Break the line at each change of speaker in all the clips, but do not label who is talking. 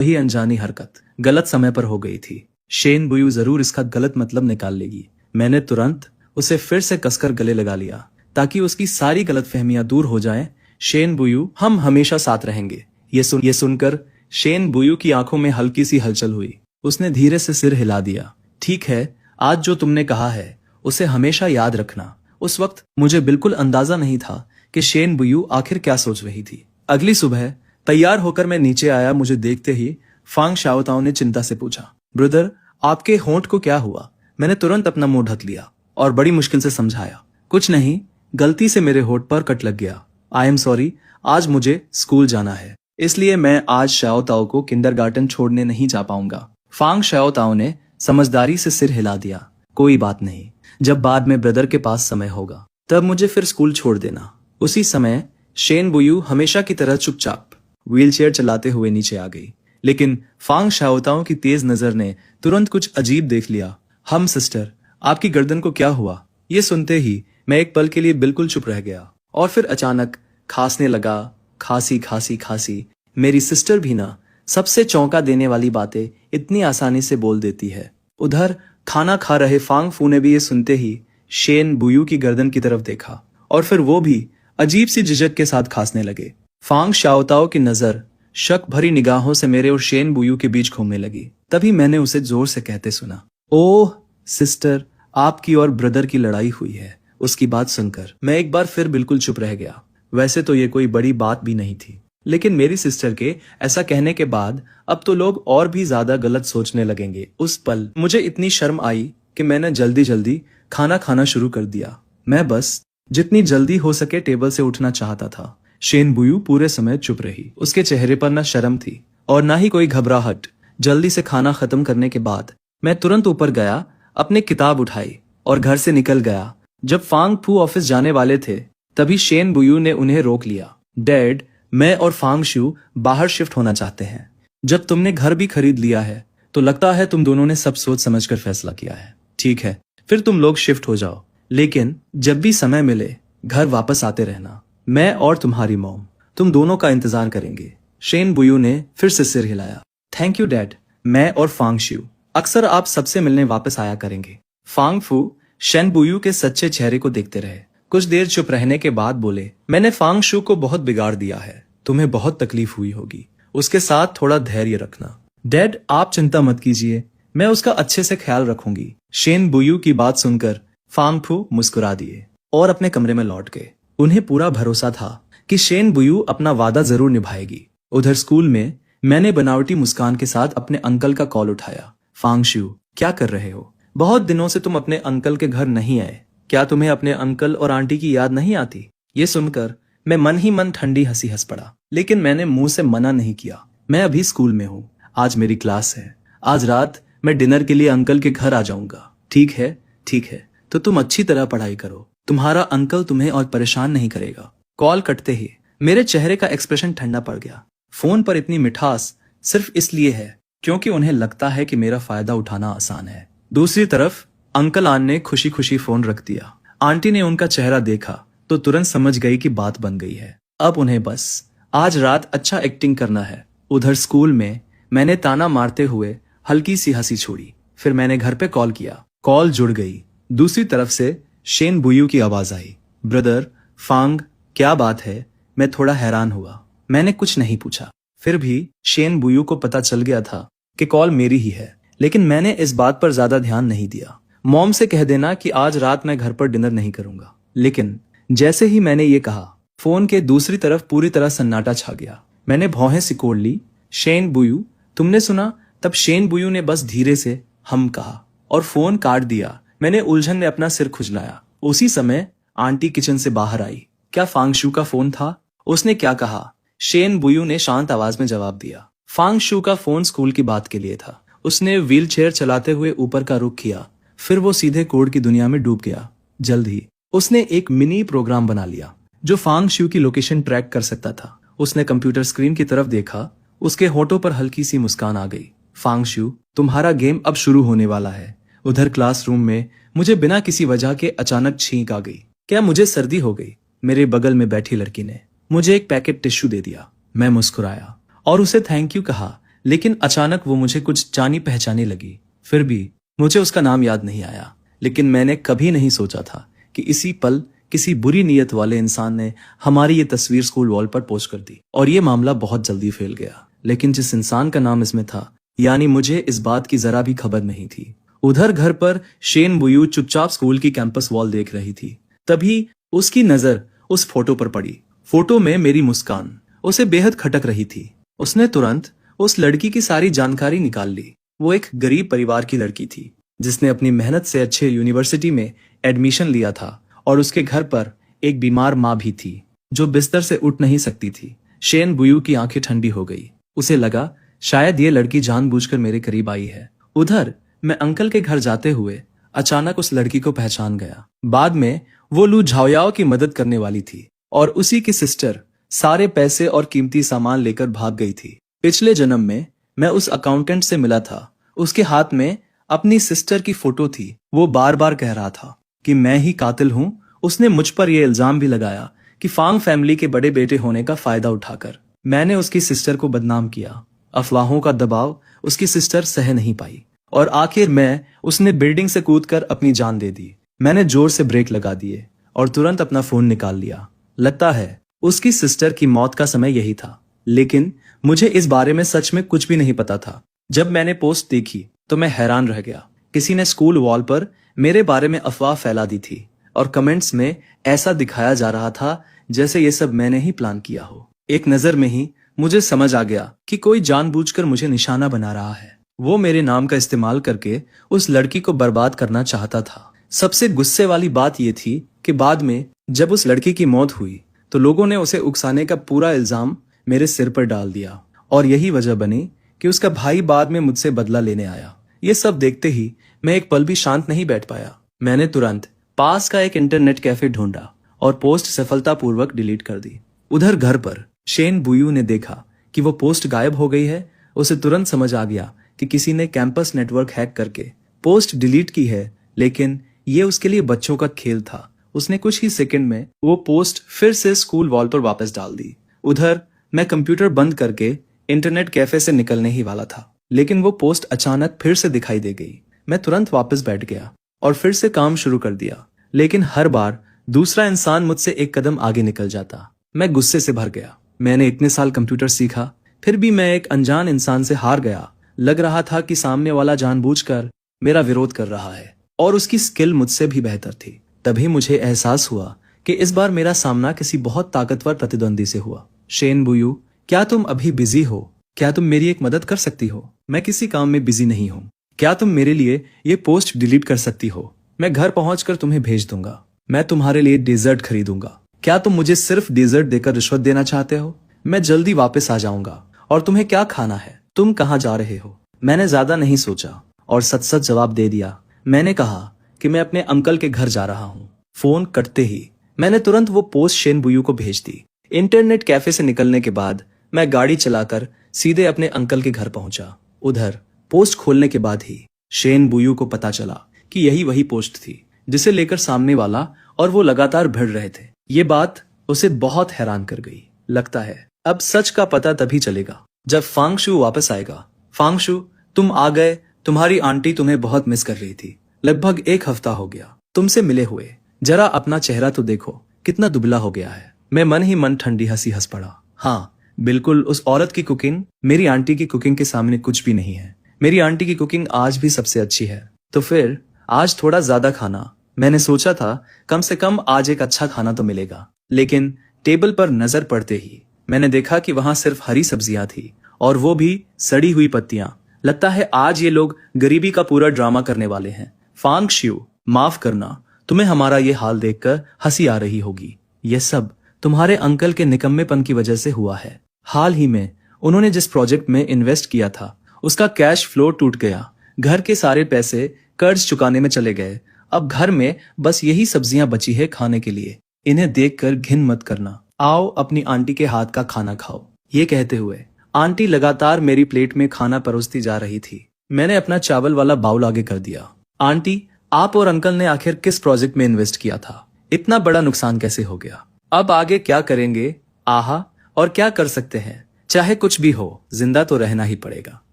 वही अनजानी हरकत गलत समय पर हो गई थी। शेन बुयू जरूर इसका गलत मतलब निकाल लेगी। मैंने तुरंत उसे फिर से कसकर गले लगा लिया ताकि उसकी सारी गलतफहमियां दूर हो जाएं। शेन बुयू, हम हमेशा साथ रहेंगे। ये सुनकर शेन बुयू की आंखों में हल्की सी हलचल हुई। उसने धीरे से सिर हिला दिया। ठीक है, आज जो तुमने कहा है उसे हमेशा याद रखना। उस वक्त मुझे बिल्कुल अंदाजा नहीं था कि शेन बुयू आखिर क्या सोच रही थी। अगली सुबह तैयार होकर मैं नीचे आया। मुझे देखते ही फांग शाओताओ ने चिंता से पूछा, ब्रदर, आपके होंठ को क्या हुआ? मैंने तुरंत अपना मुंह ढक लिया और बड़ी मुश्किल से समझाया, कुछ नहीं, गलती से मेरे होंठ पर कट लग गया। आई एम सॉरी, आज मुझे स्कूल जाना है, इसलिए मैं आज शाओताओ को किंडरगार्टन छोड़ने नहीं जा पाऊंगा। फांग शाओताओ ने समझदारी से सिर हिला दिया, कोई बात नहीं, जब बाद में ब्रदर के पास समय होगा तब मुझे फिर स्कूल छोड़ देना। उसी समय शेन बुयू हमेशा की तरह चुपचाप व्हीलचेयर चलाते हुए नीचे आ गई, लेकिन फांग शाओताओ की तेज नजर ने तुरंत कुछ अजीब देख लिया। हम सिस्टर, आपकी गर्दन को क्या हुआ? ये सुनते ही मैं एक पल के लिए बिल्कुल चुप रह गया और फिर अचानक खांसने लगा। खांसी खांसी खांसी। मेरी सिस्टर भी ना सबसे चौंका देने वाली बातें इतनी आसानी से बोल देती है। उधर खाना खा रहे फांग फू ने भी ये सुनते ही शेन बुयू की गर्दन की तरफ देखा और फिर वो भी अजीब सी झिझक के साथ खांसने लगे। फांग शाओताओ की नजर शक भरी निगाहों से मेरे और शेन बुयू के बीच घूमने लगी। तभी मैंने उसे जोर से कहते सुना, ओह सिस्टर, आपकी और ब्रदर की लड़ाई हुई है। उसकी बात सुनकर मैं एक बार फिर बिल्कुल चुप रह गया। वैसे तो ये कोई बड़ी बात भी नहीं थी, लेकिन मेरी सिस्टर के ऐसा कहने के बाद अब तो लोग और भी ज्यादा गलत सोचने लगेंगे। उस पल मुझे इतनी शर्म आई कि मैंने जल्दी जल्दी खाना खाना शुरू कर दिया। मैं बस जितनी जल्दी हो सके टेबल से उठना चाहता था। शेन बुयू पूरे समय चुप रही। उसके चेहरे पर न शर्म थी और ना ही कोई घबराहट। जल्दी से खाना खत्म करने के बाद मैं तुरंत ऊपर गया, अपनी किताब उठाई और घर से निकल गया। जब फांग फू ऑफिस जाने वाले थे तभी शेन बुयू ने उन्हें रोक लिया। डैड, मैं और फांग शू बाहर शिफ्ट होना चाहते हैं। जब तुमने घर भी खरीद लिया है तो लगता है तुम दोनों ने सब सोच समझकर फैसला किया है। ठीक है, फिर तुम लोग शिफ्ट हो जाओ, लेकिन जब भी समय मिले घर वापस आते रहना। मैं और तुम्हारी मॉम तुम दोनों का इंतजार करेंगे। शेन बुयू ने फिर से सिर हिलाया। थैंक यू डैड, मैं और फांग शू अक्सर आप सबसे मिलने वापस आया करेंगे। फांग फू शेन बुयू के सच्चे चेहरे को देखते रहे। कुछ देर चुप रहने के बाद बोले, मैंने फांग शू को बहुत बिगाड़ दिया है, तुम्हें बहुत तकलीफ हुई होगी, उसके साथ थोड़ा धैर्य रखना। डैड, आप चिंता मत कीजिए, मैं उसका अच्छे से ख्याल रखूंगी। शेन बुयू की बात सुनकर फांग फू मुस्कुरा दिए और अपने कमरे में लौट गए। उन्हें पूरा भरोसा था कि शेन बुयू अपना वादा जरूर निभाएगी। उधर स्कूल में मैंने बनावटी मुस्कान के साथ अपने अंकल का कॉल उठाया। फांग शू, क्या कर रहे हो? बहुत दिनों से तुम अपने अंकल के घर नहीं आए, क्या तुम्हें अपने अंकल और आंटी की याद नहीं आती? ये सुनकर मैं मन ही मन ठंडी हंसी हंस पड़ा, लेकिन मैंने मुंह से मना नहीं किया। मैं अभी स्कूल में हूँ, आज मेरी क्लास है। आज रात मैं डिनर के लिए अंकल के घर आ जाऊंगा। ठीक है, ठीक है, तो तुम अच्छी तरह पढ़ाई करो, तुम्हारा अंकल तुम्हें और परेशान नहीं करेगा। कॉल कटते ही मेरे चेहरे का एक्सप्रेशन ठंडा पड़ गया। फोन पर इतनी मिठास सिर्फ इसलिए है क्योंकि उन्हें लगता है कि मेरा फायदा उठाना आसान है। दूसरी तरफ अंकल आन ने खुशी खुशी फोन रख दिया। आंटी ने उनका चेहरा देखा तो तुरंत समझ गई कि बात बन गई है। अब उन्हें बस आज रात अच्छा एक्टिंग करना है। उधर स्कूल में मैंने ताना मारते हुए हल्की सी हंसी छोड़ी। फिर मैंने घर पे कॉल किया। कॉल जुड़ गई। दूसरी तरफ से शेन बुयू की आवाज आई, ब्रदर फांग, क्या बात है? मैं थोड़ा हैरान हुआ। मैंने कुछ नहीं पूछा। फिर भी शेन बुयू को पता चल गया था कि कॉल मेरी ही है, लेकिन मैंने इस बात पर ज्यादा ध्यान नहीं दिया। मॉम से कह देना कि आज रात मैं घर पर डिनर नहीं करूंगा। लेकिन जैसे ही मैंने ये कहा, फोन के दूसरी तरफ पूरी तरह सन्नाटा छा गया। मैंने भौहें सिकोड़ ली। शेन बुयू, तुमने सुना? तब शेन बुयू ने बस धीरे से हम कहा और फोन काट दिया। मैंने उलझन में अपना सिर खुजलाया। उसी समय आंटी किचन से बाहर आई। क्या फांग शू का फोन था? उसने क्या कहा? शेन बुयू ने शांत आवाज में जवाब दिया। फांग शू का फोन स्कूल की बात के लिए था। उसने व्हीलचेयर चलाते हुए ऊपर का रुख किया, फिर वो सीधे कोड की दुनिया में डूब गया। जल्द ही उसने एक मिनी प्रोग्राम बना लिया जो फांग शू की लोकेशन ट्रैक कर सकता था। उसने कंप्यूटर स्क्रीन की तरफ देखा। उसके होठों पर हल्की सी मुस्कान आ गई। फांग शू, तुम्हारा गेम अब शुरू होने वाला है। उधर क्लासरूम में मुझे बिना किसी वजह के अचानक छींक आ गई। क्या मुझे सर्दी हो गई? मेरे बगल में बैठी लड़की ने मुझे एक पैकेट टिश्यू दे दिया। मैं मुस्कुराया और उसे थैंक यू कहा, लेकिन अचानक वो मुझे कुछ जानी पहचानी लगी। फिर भी मुझे उसका नाम याद नहीं आया, लेकिन मैंने कभी नहीं सोचा था कि इसी पल किसी बुरी नीयत वाले इंसान ने हमारी ये तस्वीर स्कूल वॉल पर पोस्ट कर दी और ये मामला बहुत जल्दी फैल गया। लेकिन जिस इंसान का नाम इसमें था, यानी मुझे इस बात की जरा भी खबर नहीं थी। उधर घर पर शेन बुयू चुपचाप स्कूल की कैंपस वॉल देख रही थी। तभी उसकी नजर उस फोटो पर पड़ी। फोटो में मेरी मुस्कान उसे बेहद खटक रही थी। उसने तुरंत उस लड़की की सारी जानकारी निकाल ली। वो एक गरीब परिवार की लड़की थी जिसने अपनी मेहनत से अच्छे यूनिवर्सिटी में एडमिशन लिया था और उसके घर पर एक बीमार माँ भी थी जो बिस्तर से उठ नहीं सकती थी। शेन बुयू की आंखें ठंडी हो गई। उसे लगा शायद ये लड़की जानबूझकर मेरे करीब आई है। उधर मैं अंकल के घर जाते हुए अचानक उस लड़की को पहचान गया। बाद में वो लू झाओयाओ की मदद करने वाली थी और उसी की सिस्टर सारे पैसे और कीमती सामान लेकर भाग गई थी। पिछले जन्म में मैं उस अकाउंटेंट से मिला था। उसके हाथ में अपनी सिस्टर की फोटो थी। वो बार बार कह रहा था कि मैं ही कातिल हूं। उसने मुझ पर यह इल्जाम भी लगाया कि फांग फैमिली के बड़े बेटे होने का फायदा उठाकर मैंने उसकी सिस्टर को बदनाम किया। अफवाहों का दबाव उसकी सिस्टर सह नहीं पाई और आखिर में उसने बिल्डिंग से कूदकर अपनी जान दे दी। मैंने जोर से ब्रेक लगा दिए और तुरंत अपना फोन निकाल लिया। लगता है उसकी सिस्टर की मौत का समय यही था, लेकिन मुझे इस बारे में सच में कुछ भी नहीं पता था। जब मैंने पोस्ट देखी तो मैं हैरान रह गया। किसी ने स्कूल वॉल पर मेरे बारे में अफवाह फैला दी थी और कमेंट्स में ऐसा दिखाया जा रहा था जैसे ये सब मैंने ही प्लान किया हो। एक नजर में ही मुझे समझ आ गया कि कोई जानबूझकर मुझे निशाना बना रहा है। वो मेरे नाम का इस्तेमाल करके उस लड़की को बर्बाद करना चाहता था। सबसे गुस्से वाली बात यह थी कि बाद में जब उस लड़की की मौत हुई तो लोगों ने उसे उकसाने का पूरा इल्जाम मेरे सिर पर डाल दिया और यही वजह बनी कि उसका भाई बाद में मुझसे बदला लेने आया। ये सब देखते ही मैं एक पल भी शांत नहीं बैठ पाया। मैंने तुरंत पास का एक इंटरनेट कैफे ढूंढा और पोस्ट सफलतापूर्वक डिलीट कर दी। उधर घर पर शेन बुयू ने देखा कि वो पोस्ट गायब हो गई है। उसे तुरंत समझ आ गया कि किसी ने कैंपस नेटवर्क हैक करके पोस्ट डिलीट की है, लेकिन ये उसके लिए बच्चों का खेल था। उसने कुछ ही सेकंड में वो पोस्ट फिर से स्कूल वॉल पर वापस डाल दी। उधर मैं कंप्यूटर बंद करके इंटरनेट कैफे से निकलने ही वाला था, लेकिन वो पोस्ट अचानक फिर से दिखाई दे गई। मैं तुरंत वापस बैठ गया और फिर से काम शुरू कर दिया, लेकिन हर बार दूसरा इंसान मुझसे एक कदम आगे निकल जाता। मैं गुस्से से भर गया। मैंने इतने साल कंप्यूटर सीखा, फिर भी मैं एक अनजान इंसान से हार गया। लग रहा था कि सामने वाला जानबूझकर मेरा विरोध कर रहा है और उसकी स्किल मुझसे भी बेहतर थी। तभी मुझे एहसास हुआ कि इस बार मेरा सामना किसी बहुत ताकतवर प्रतिद्वंदी से हुआ। शेन बुयू, क्या तुम अभी बिजी हो? क्या तुम मेरी एक मदद कर सकती हो? मैं किसी काम में बिजी नहीं हूँ। क्या तुम मेरे लिए ये पोस्ट डिलीट कर सकती हो? मैं घर पहुंचकर तुम्हें भेज दूंगा। मैं तुम्हारे लिए डेजर्ट खरीदूंगा। क्या तुम मुझे सिर्फ डेजर्ट देकर रिश्वत देना चाहते हो? मैं जल्दी वापस आ जाऊंगा। और तुम्हें क्या खाना है? तुम कहाँ जा रहे हो? मैंने ज्यादा नहीं सोचा और सच सच जवाब दे दिया। मैंने कहा कि मैं अपने अंकल के घर जा रहा हूँ। फोन कटते ही मैंने तुरंत वो पोस्ट शेन बुयू को भेज दी। इंटरनेट कैफे से निकलने के बाद मैं गाड़ी चलाकर सीधे अपने अंकल के घर पहुंचा। उधर पोस्ट खोलने के बाद ही शेन बुयू को पता चला कि यही वही पोस्ट थी जिसे लेकर सामने वाला और वो लगातार भिड़ रहे थे। ये बात उसे बहुत हैरान कर गई। लगता है अब सच का पता तभी चलेगा जब फांगशु वापस आएगा। फांगशु, तुम आ गए। तुम्हारी आंटी तुम्हें बहुत मिस कर रही थी। लगभग 1 हफ्ता हो गया तुमसे मिले हुए। जरा अपना चेहरा तो देखो, कितना दुबला हो गया है। मैं मन ही मन ठंडी हंसी हंस पड़ा। हाँ बिल्कुल, उस औरत की कुकिंग मेरी आंटी की कुकिंग के सामने कुछ भी नहीं है। मेरी आंटी की कुकिंग आज भी सबसे अच्छी है। तो फिर आज थोड़ा ज्यादा खाना। मैंने सोचा था कम से कम आज एक अच्छा खाना तो मिलेगा, लेकिन टेबल पर नजर पड़ते ही मैंने देखा कि वहां सिर्फ हरी सब्जियां थी और वो भी सड़ी हुई पत्तियां। लगता है आज ये लोग गरीबी का पूरा ड्रामा करने वाले हैं। फांगशु, माफ करना, तुम्हें हमारा ये हाल देखकर हंसी आ रही होगी। ये सब तुम्हारे अंकल के निकम्मेपन की वजह से हुआ है। हाल ही में उन्होंने जिस प्रोजेक्ट में इन्वेस्ट किया था उसका कैश फ्लो टूट गया। घर के सारे पैसे कर्ज चुकाने में चले गए। अब घर में बस यही सब्जियां बची है खाने के लिए। इन्हें देखकर घिन मत करना। आओ अपनी आंटी के हाथ का खाना खाओ। ये कहते हुए आंटी लगातार मेरी प्लेट में खाना परोसती जा रही थी। मैंने अपना चावल वाला बाउल आगे कर दिया। आंटी, आप और अंकल ने आखिर किस प्रोजेक्ट में इन्वेस्ट किया था? इतना बड़ा नुकसान कैसे हो गया? अब आगे क्या करेंगे? आहा, और क्या कर सकते हैं? चाहे कुछ भी हो, जिंदा तो रहना ही पड़ेगा।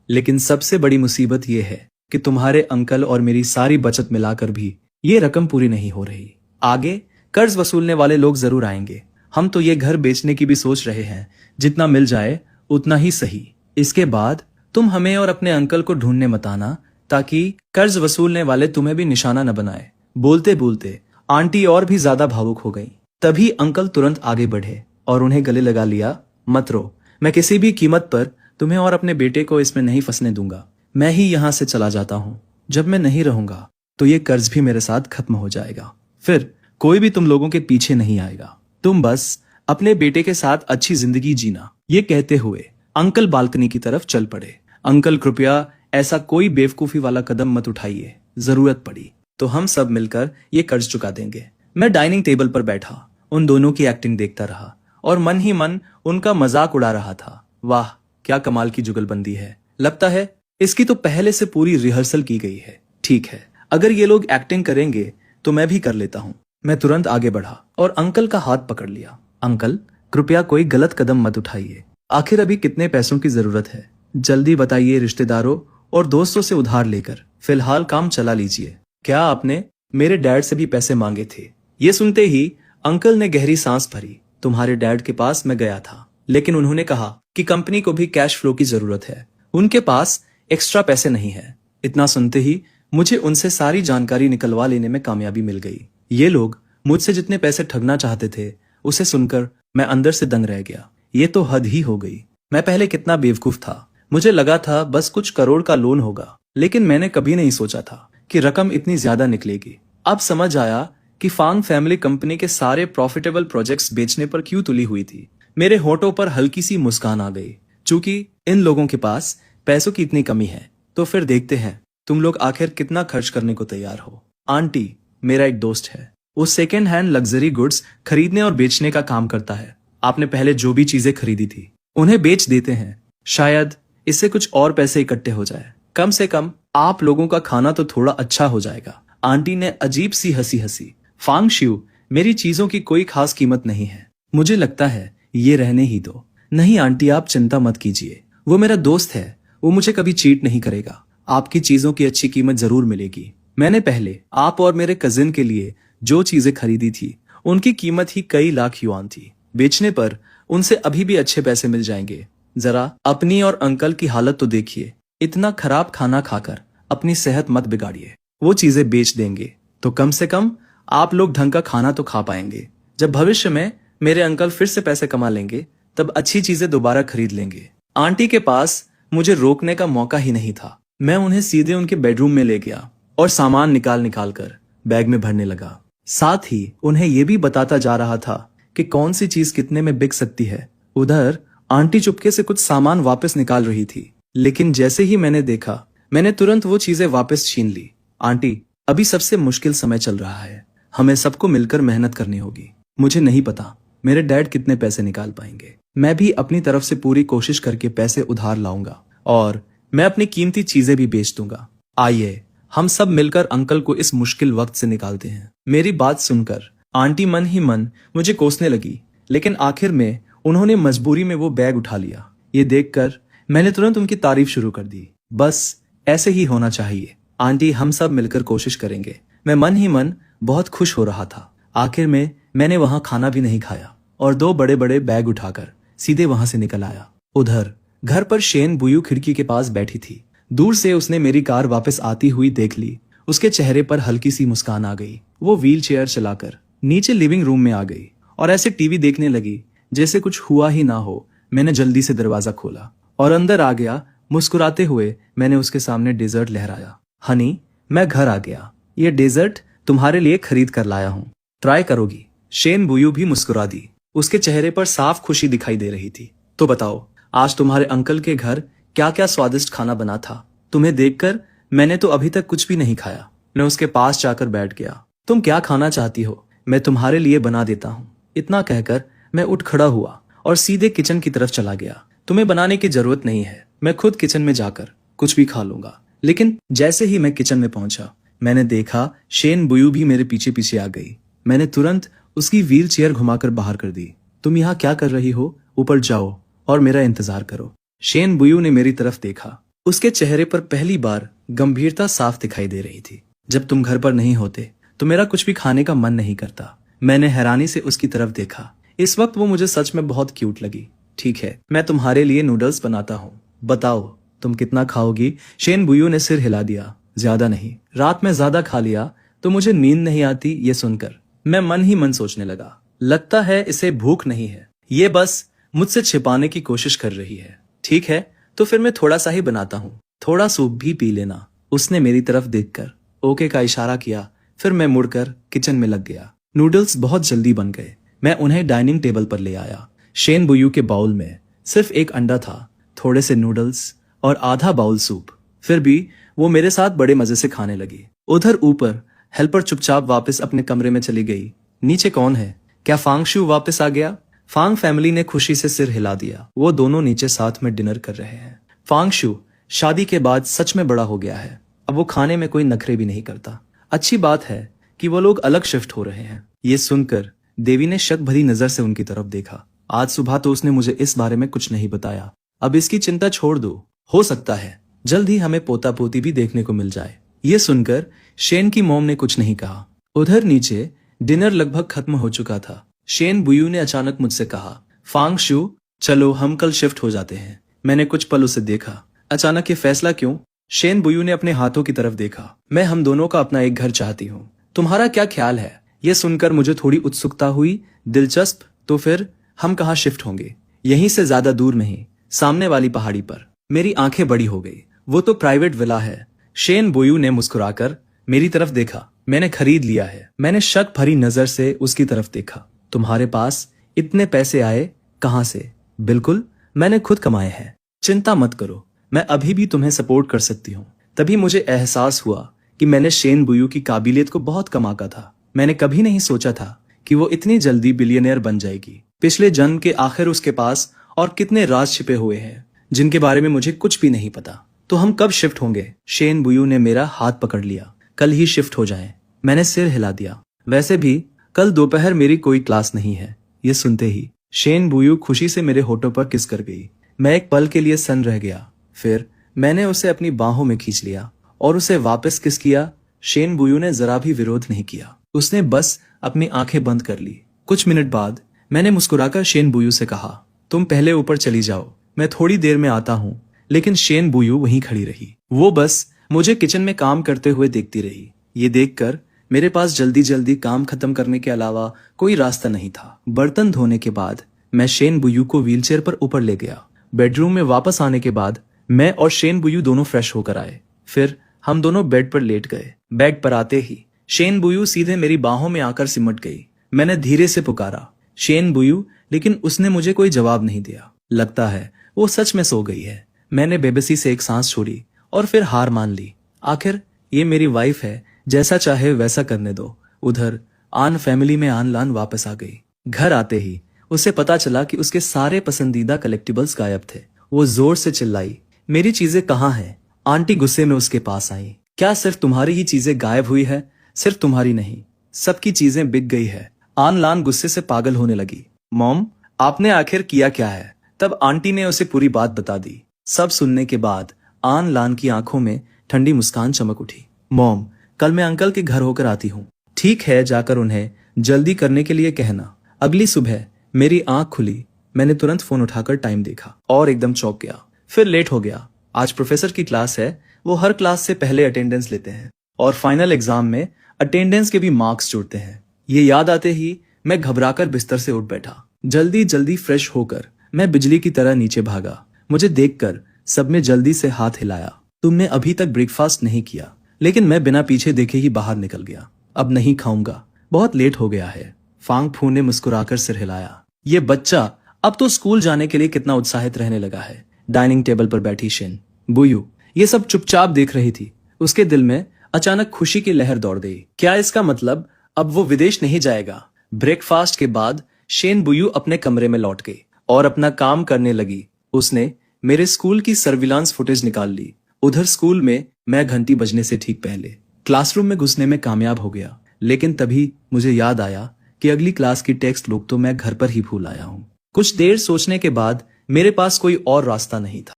लेकिन सबसे बड़ी मुसीबत ये है कि तुम्हारे अंकल और मेरी सारी बचत मिलाकर भी ये रकम पूरी नहीं हो रही। आगे कर्ज वसूलने वाले लोग जरूर आएंगे। हम तो ये घर बेचने की भी सोच रहे हैं, जितना मिल जाए उतना ही सही। इसके बाद तुम हमें और अपने अंकल को ढूंढने मत आना, ताकि कर्ज वसूलने वाले तुम्हें भी निशाना न बनाए। बोलते बोलते आंटी और भी ज्यादा भावुक हो गई। तभी अंकल तुरंत आगे बढ़े और उन्हें गले लगा लिया। मत रो, मैं किसी भी कीमत पर तुम्हें और अपने बेटे को इसमें नहीं फंसने दूंगा। मैं ही यहाँ से चला जाता हूँ। जब मैं नहीं रहूंगा तो ये कर्ज भी मेरे साथ खत्म हो जाएगा। फिर कोई भी तुम लोगों के पीछे नहीं आएगा। तुम बस अपने बेटे के साथ अच्छी जिंदगी जीना। ये कहते हुए अंकल बालकनी की तरफ चल पड़े। अंकल कृपया ऐसा कोई बेवकूफी वाला कदम मत उठाइए। जरूरत पड़ी तो हम सब मिलकर ये कर्ज चुका देंगे। मैं डाइनिंग टेबल पर बैठा उन दोनों की एक्टिंग देखता रहा और मन ही मन उनका मजाक उड़ा रहा था। वाह, क्या कमाल की जुगलबंदी है। लगता है इसकी तो पहले से पूरी रिहर्सल की गई है। ठीक है, अगर ये लोग एक्टिंग करेंगे तो मैं भी कर लेता हूँ। मैं तुरंत आगे बढ़ा और अंकल का हाथ पकड़ लिया। अंकल, कृपया कोई गलत कदम मत उठाइए। आखिर अभी कितने पैसों की जरूरत है, जल्दी बताइए। रिश्तेदारों और दोस्तों से उधार लेकर फिलहाल काम चला लीजिए। क्या आपने मेरे डैड से भी पैसे मांगे थे? ये सुनते ही अंकल ने गहरी सांस भरी। तुम्हारे डैड के पास मैं गया था, लेकिन उन्होंने कहा कि कंपनी को भी कैश फ्लो की जरूरत है। उनके पास एक्स्ट्रा पैसे नहीं है। इतना सुनते ही मुझे उनसे सारी जानकारी निकलवा लेने में कामयाबी मिल गई। ये लोग मुझसे जितने पैसे ठगना चाहते थे, उसे सुनकर मैं अंदर से दंग रह गया। ये तो हद ही हो गई। मैं पहले कितना बेवकूफ था। मुझे लगा था बस कुछ करोड़ का लोन होगा, लेकिन मैंने कभी नहीं सोचा था कि रकम इतनी ज्यादा निकलेगी। अब समझ आया कि फांग फैमिली कंपनी के सारे प्रॉफिटेबल प्रोजेक्ट्स बेचने पर क्यों तुली हुई थी। मेरे होठों पर हल्की सी मुस्कान आ गई। चूंकि इन लोगों के पास पैसों की इतनी कमी है, तो फिर देखते हैं तुम लोग आखिर कितना खर्च करने को तैयार हो। आंटी, मेरा एक दोस्त है। वो सेकेंड हैंड लग्जरी गुड्स खरीदने और बेचने का काम करता है। आपने पहले जो भी चीजें खरीदी थी उन्हें बेच देते हैं। शायद इससे कुछ और पैसे इकट्ठे हो जाए। कम से कम आप लोगों का खाना तो थोड़ा अच्छा हो जाएगा। आंटी ने अजीब सी हंसी हंसी। फांग शिव, मेरी चीजों की कोई खास कीमत नहीं है। मुझे लगता है ये रहने ही दो। नहीं आंटी, आप चिंता मत कीजिए। वो मेरा दोस्त है, वो मुझे कभी चीट नहीं करेगा। आपकी चीजों की अच्छी कीमत जरूर मिलेगी। मैंने पहले आप और मेरे कजिन के लिए जो चीजें खरीदी थी, उनकी कीमत ही कई लाख युआन थी। बेचने पर उनसे अभी भी अच्छे पैसे मिल जाएंगे। जरा अपनी और अंकल की हालत तो देखिए। इतना खराब खाना खाकर अपनी सेहत मत बिगाड़िए। वो चीजें बेच देंगे तो कम से कम आप लोग ढंग का खाना तो खा पाएंगे। जब भविष्य में मेरे अंकल फिर से पैसे कमा लेंगे, तब अच्छी चीजें दोबारा खरीद लेंगे। आंटी के पास मुझे रोकने का मौका ही नहीं था। मैं उन्हें सीधे उनके बेडरूम में ले गया और सामान निकाल निकाल कर बैग में भरने लगा। साथ ही उन्हें यह भी बताता जा रहा था कि कौन सी चीज कितने में बिक सकती है। उधर आंटी चुपके से कुछ सामान वापस निकाल रही थी, लेकिन जैसे ही मैंने देखा, मैंने तुरंत वो चीजें वापस छीन ली। आंटी, अभी सबसे मुश्किल समय चल रहा है। हमें सबको मिलकर मेहनत करनी होगी। मुझे नहीं पता मेरे डैड कितने पैसे निकाल पाएंगे। मैं भी अपनी तरफ से पूरी कोशिश करके पैसे उधार लाऊंगा और मैं अपनी कीमती चीजें भी बेच दूंगा। आइए हम सब मिलकर अंकल को इस मुश्किल वक्त से निकालते हैं। मेरी बात सुनकर आंटी मन ही मन मुझे कोसने लगी, लेकिन आखिर में उन्होंने मजबूरी में वो बैग उठा लिया। ये देखकर मैंने तुरंत उनकी तारीफ शुरू कर दी। बस ऐसे ही होना चाहिए आंटी, हम सब मिलकर कोशिश करेंगे। मैं मन ही मन बहुत खुश हो रहा था। आखिर में मैंने वहां खाना भी नहीं खाया और 2 बड़े बड़े बैग उठाकर सीधे वहां से निकल आया। उधर घर पर शेन बुयू खिड़की के पास बैठी थी। दूर से उसने मेरी कार वापस आती हुई देख ली। उसके चेहरे पर हल्की सी मुस्कान आ गई। वो व्हील चेयर चलाकर नीचे लिविंग रूम में आ गई और ऐसे टीवी देखने लगी जैसे कुछ हुआ ही ना हो। मैंने जल्दी से दरवाजा खोला और अंदर आ गया। मुस्कुराते हुए मैंने उसके सामने डेजर्ट लहराया। हनी, मैं घर आ गया। ये डेजर्ट तुम्हारे लिए खरीद कर लाया हूँ, ट्राई करोगी? शेन बुयू भी मुस्कुरा दी। उसके चेहरे पर साफ खुशी दिखाई दे रही थी। तो बताओ, आज तुम्हारे अंकल के घर क्या क्या स्वादिष्ट खाना बना था? तुम्हें देखकर मैंने तो अभी तक कुछ भी नहीं खाया। मैं उसके पास जाकर बैठ गया। तुम क्या खाना चाहती हो? मैं तुम्हारे लिए बना देता हूँ। इतना कहकर मैं उठ खड़ा हुआ और सीधे किचन की तरफ चला गया। तुम्हें बनाने की जरूरत नहीं है, मैं खुद किचन में जाकर कुछ भी खा लूंगा। लेकिन जैसे ही मैं किचन में पहुंचा, मैंने देखा शेन बुयू भी मेरे पीछे पीछे आ गई। मैंने तुरंत उसकी व्हील चेयर घुमाकर बाहर कर दी। तुम यहाँ क्या कर रही हो? ऊपर जाओ और मेरा इंतजार करो। शेन बुयू ने मेरी तरफ देखा। उसके चेहरे पर पहली बार गंभीरता साफ दिखाई दे रही थी। जब तुम घर पर नहीं होते तो मेरा कुछ भी खाने का मन नहीं करता। मैंने हैरानी से उसकी तरफ देखा। इस वक्त वो मुझे सच में बहुत क्यूट लगी। ठीक है, मैं तुम्हारे लिए नूडल्स बनाता हूँ, बताओ तुम कितना खाओगी? शेन बुयू ने सिर हिला दिया। ज्यादा नहीं, रात में ज्यादा खा लिया तो मुझे नींद नहीं आती। ये सुनकर मैं मन ही मन सोचने लगा, लगता है इसे भूख नहीं है, ये बस मुझसे छिपाने की कोशिश कर रही है। ठीक है, तो फिर मैं थोड़ा सा ही बनाता हूँ, थोड़ा सूप भी पी लेना। उसने मेरी तरफ देखकर ओके का इशारा किया। फिर मैं मुड़कर किचन में लग गया। नूडल्स बहुत जल्दी बन गए। मैं उन्हें डाइनिंग टेबल पर ले आया। शेन बुयू के बाउल में सिर्फ एक अंडा था, थोड़े से नूडल्स और आधा बाउल सूप। फिर भी वो मेरे साथ बड़े मजे से खाने लगी। उधर ऊपर हेल्पर चुपचाप वापस अपने कमरे में चली गई। नीचे कौन है? क्या फांग शू वापस आ गया? फांग फैमिली ने खुशी से सिर हिला दिया। वो दोनों नीचे साथ में डिनर कर रहे हैं। फांग शू शादी के बाद सच में बड़ा हो गया है। अब वो खाने में कोई नखरे भी नहीं करता। अच्छी बात है कि वो लोग अलग शिफ्ट हो रहे हैं। ये सुनकर देवी ने शक भरी नजर से उनकी तरफ देखा। आज सुबह तो उसने मुझे इस बारे में कुछ नहीं बताया। अब इसकी चिंता छोड़ दो, हो सकता है जल्द ही हमें पोता पोती भी देखने को मिल जाए। ये सुनकर शेन की मॉम ने कुछ नहीं कहा। उधर नीचे डिनर लगभग खत्म हो चुका था। शेन बुयू ने अचानक मुझसे कहा, फांग शू चलो हम कल शिफ्ट हो जाते हैं। मैंने कुछ पल उसे देखा। अचानक ये फैसला क्यों? शेन बुयू ने अपने हाथों की तरफ देखा। मैं हम दोनों का अपना एक घर चाहती हूँ, तुम्हारा क्या ख्याल है? यह सुनकर मुझे थोड़ी उत्सुकता हुई। दिलचस्प, तो फिर हम कहाँ शिफ्ट होंगे? यहीं से ज्यादा दूर नहीं, सामने वाली पहाड़ी पर। मेरी आंखें बड़ी हो गई। वो तो प्राइवेट विला है। शेन बुयू ने मुस्कुराकर मेरी तरफ देखा। मैंने खरीद लिया है। मैंने शक भरी नजर से उसकी तरफ देखा। तुम्हारे पास इतने पैसे आए कहां से? बिल्कुल, मैंने खुद कमाए हैं। चिंता मत करो, मैं अभी भी तुम्हें सपोर्ट कर सकती हूँ। तभी मुझे एहसास हुआ कि मैंने शेन बुयू की काबिलियत को बहुत कम आंका था। मैंने कभी नहीं सोचा था कि वो इतनी जल्दी बिलियनियर बन जाएगी। पिछले जन्म के आखिर उसके पास और कितने राज छिपे हुए हैं जिनके बारे में मुझे कुछ भी नहीं पता। तो हम कब शिफ्ट होंगे? शेन बुयू ने मेरा हाथ पकड़ लिया। कल ही शिफ्ट हो जाएं। मैंने सिर हिला दिया। वैसे भी कल दोपहर मेरी कोई क्लास नहीं है। ये सुनते ही शेन बुयू खुशी से मेरे होठों पर किस कर गई। मैं एक पल के लिए सन्न रह गया। फिर मैंने उसे अपनी बाहों में खींच लिया और उसे वापस किस किया। शेन बुयू ने जरा भी विरोध नहीं किया। उसने बस अपनी आंखें बंद कर ली। कुछ मिनट बाद मैंने मुस्कुराकर शेन बुयू से कहा, तुम पहले ऊपर चली जाओ, मैं थोड़ी देर में आता हूँ। लेकिन शेन बुयू वहीं खड़ी रही। वो बस मुझे किचन में काम करते हुए देखती रही। ये देखकर मेरे पास जल्दी जल्दी काम खत्म करने के अलावा कोई रास्ता नहीं था। बर्तन धोने के बाद मैं शेन बुयू को व्हीलचेयर पर ऊपर ले गया। बेडरूम में वापस आने के बाद मैं और शेन बुयू दोनों फ्रेश होकर आए। फिर हम दोनों बेड पर लेट गए। बेड पर आते ही शेन बुयू सीधे मेरी बाहों में आकर सिमट गई। मैंने धीरे से पुकारा, शेन बुयू, लेकिन उसने मुझे कोई जवाब नहीं दिया। लगता है वो सच में सो गई है। मैंने बेबसी से एक सांस छोड़ी और फिर हार मान ली। आखिर ये मेरी वाइफ है, जैसा चाहे वैसा करने दो। उधर आन फैमिली में आन लान वापस आ गई। घर आते ही उसे पता चला कि उसके सारे पसंदीदा कलेक्टिबल्स गायब थे। वो जोर से चिल्लाई, मेरी चीजें कहाँ हैं? आंटी गुस्से में उसके पास आई। क्या सिर्फ तुम्हारी ही चीजें गायब हुई है? सिर्फ तुम्हारी नहीं, सबकी चीजें बिक गई है। आन लान गुस्से से पागल होने लगी। मॉम, आपने आखिर किया क्या है? तब आंटी ने उसे पूरी बात बता दी। सब सुनने के बाद आन लान की आंखों में ठंडी मुस्कान चमक उठी। मॉम, कल मैं अंकल के घर होकर आती हूँ। ठीक है, जाकर उन्हें जल्दी करने के लिए कहना। अगली सुबह मेरी आंख खुली। मैंने तुरंत फोन उठाकर टाइम देखा और एकदम चौंक गया। फिर लेट हो गया। आज प्रोफेसर की क्लास है। वो हर क्लास से पहले अटेंडेंस लेते हैं और फाइनल एग्जाम में अटेंडेंस के भी मार्क्स जुड़ते हैं। ये याद आते ही मैं घबराकर बिस्तर से उठ बैठा। जल्दी जल्दी फ्रेश होकर मैं बिजली की तरह नीचे भागा। मुझे देखकर सब ने जल्दी से हाथ हिलाया। तुमने अभी तक ब्रेकफास्ट नहीं किया? लेकिन मैं बिना पीछे देखे ही बाहर निकल गया। अब नहीं खाऊंगा, बहुत लेट हो गया है। फांग फू ने मुस्कुराकर सिर हिलाया। ये बच्चा अब तो स्कूल जाने के लिए कितना उत्साहित रहने लगा है। डाइनिंग टेबल पर बैठी शेन बुयू ये सब चुपचाप देख रही थी। उसके दिल में अचानक खुशी की लहर दौड़ गई। क्या इसका मतलब अब वो विदेश नहीं जाएगा? ब्रेकफास्ट के बाद शेन बुयू अपने कमरे में लौट गई और अपना काम करने लगी। उसने मेरे स्कूल की सर्विलांस फुटेज निकाल ली। उधर स्कूल में मैं घंटी बजने से ठीक पहले क्लासरूम में घुसने में कामयाब हो गया। लेकिन तभी मुझे याद आया कि अगली क्लास की टेक्स्ट बुक तो मैं घर पर ही भूल आया हूँ। कुछ देर सोचने के बाद मेरे पास कोई और रास्ता नहीं था।